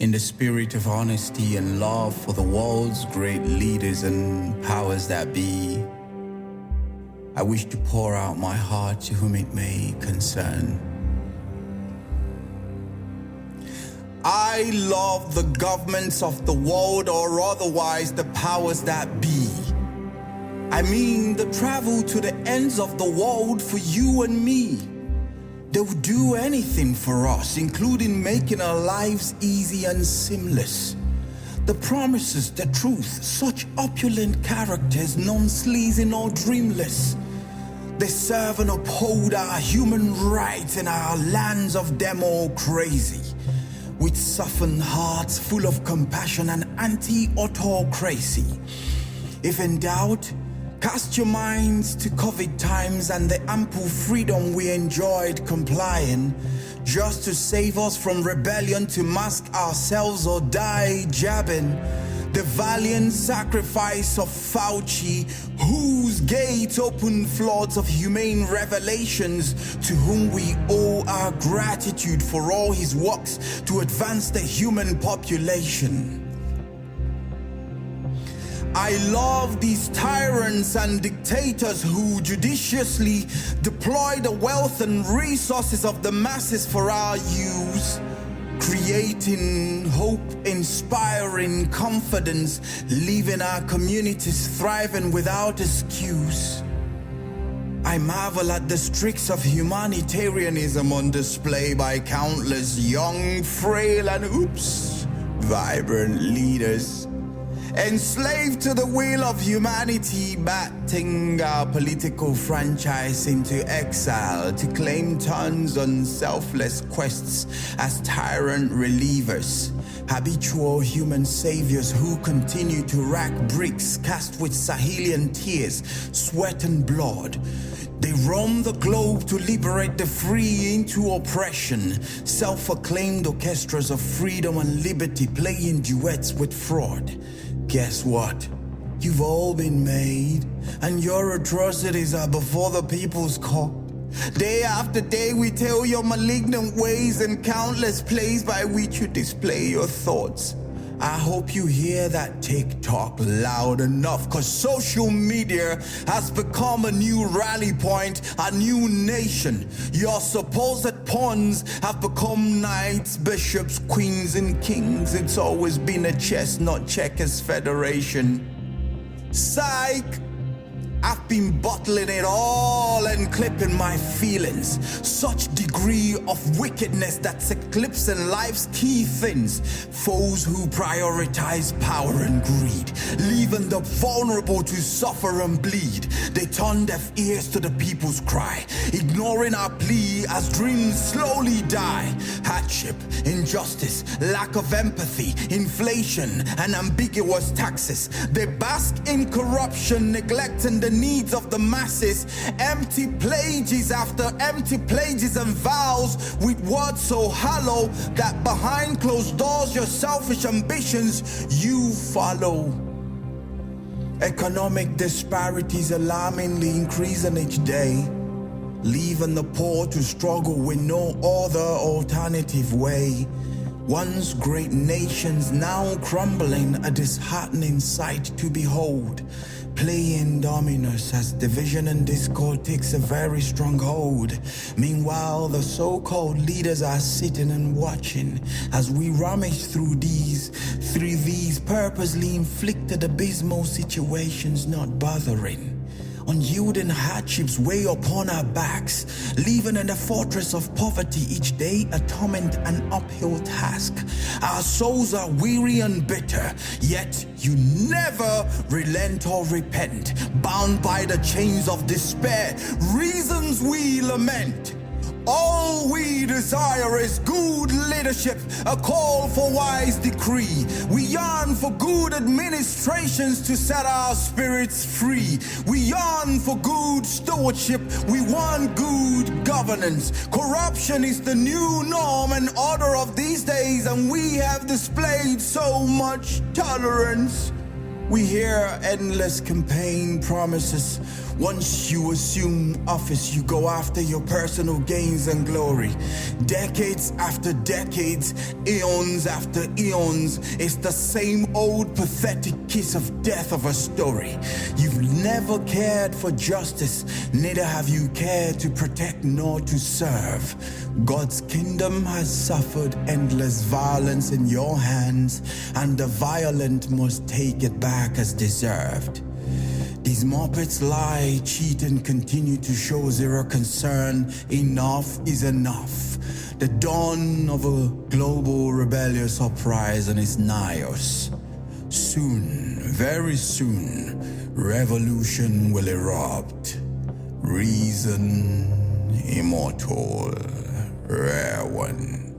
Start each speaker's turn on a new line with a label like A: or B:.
A: In the spirit of honesty and love for the world's great leaders and powers that be, I wish to pour out my heart to whom it may concern. I love the governments of the world, or otherwise the powers that be. I mean the travel to the ends of the world for you and me. They would do anything for us, including making our lives easy and seamless. The promises, the truth, such opulent characters, non-sleazy nor dreamless. They serve and uphold our human rights in our lands of democracy, with softened hearts full of compassion and anti-autocracy. If in doubt, cast your minds to COVID times and the ample freedom we enjoyed complying, just to save us from rebellion, to mask ourselves or die jabbing. The valiant sacrifice of Fauci, whose gate opened floods of humane revelations, to whom we owe our gratitude for all his works to advance the human population. I love these tyrants and dictators who judiciously deploy the wealth and resources of the masses for our use, creating hope, inspiring confidence, leaving our communities thriving without excuse. I marvel at the streaks of humanitarianism on display by countless young, frail, and vibrant leaders, enslaved to the will of humanity, batting our political franchise into exile to claim tons on selfless quests as tyrant relievers, habitual human saviors who continue to rack bricks cast with Sahelian tears, sweat and blood. They roam the globe to liberate the free into oppression, self-acclaimed orchestras of freedom and liberty playing duets with fraud. Guess what? You've all been made, and your atrocities are before the people's court. Day after day we tell your malignant ways and countless plays by which you display your thoughts. I hope you hear that TikTok loud enough, cause social media has become a new rally point, a new nation. Your supposed pawns have become knights, bishops, queens, and kings. It's always been a chess, not checkers federation. Psych! I've been bottling it all and clipping my feelings. Such degree of wickedness that's eclipsing life's key things. Foes who prioritize power and greed, leaving the vulnerable to suffer and bleed. They turn deaf ears to the people's cry, ignoring our plea as dreams slowly die. Hardship, injustice, lack of empathy, inflation, and ambiguous taxes. They bask in corruption, neglecting the needs of the masses. Empty pages after empty pages and vows with words so hollow that behind closed doors your selfish ambitions you follow. Economic disparities alarmingly increasing each day, leaving the poor to struggle with no other alternative way. Once great nations now crumbling, a disheartening sight to behold. Playing dominoes as division and discord takes a very strong hold. Meanwhile, the so-called leaders are sitting and watching as we rummage through these purposely inflicted abysmal situations, not bothering. Unyielding hardships weigh upon our backs, leaving in the fortress of poverty each day a torment and uphill task. Our souls are weary and bitter, yet you never relent or repent, bound by the chains of despair, reasons we lament. All we desire is good leadership, a call for wise decree. We yearn for good administrations to set our spirits free. We yearn for good stewardship. We want good governance. Corruption is the new norm and order of these days, and we have displayed so much tolerance. We hear endless campaign promises. Once you assume office, you go after your personal gains and glory. Decades after decades, eons after eons, it's the same old pathetic kiss of death of a story. You've never cared for justice, neither have you cared to protect nor to serve. God's kingdom has suffered endless violence in your hands, and the violent must take it back as deserved. These Muppets lie, cheat, and continue to show zero concern. Enough is enough. The dawn of a global rebellious uprising is nigh us. Soon, very soon, revolution will erupt. Reason, immortal, rare one.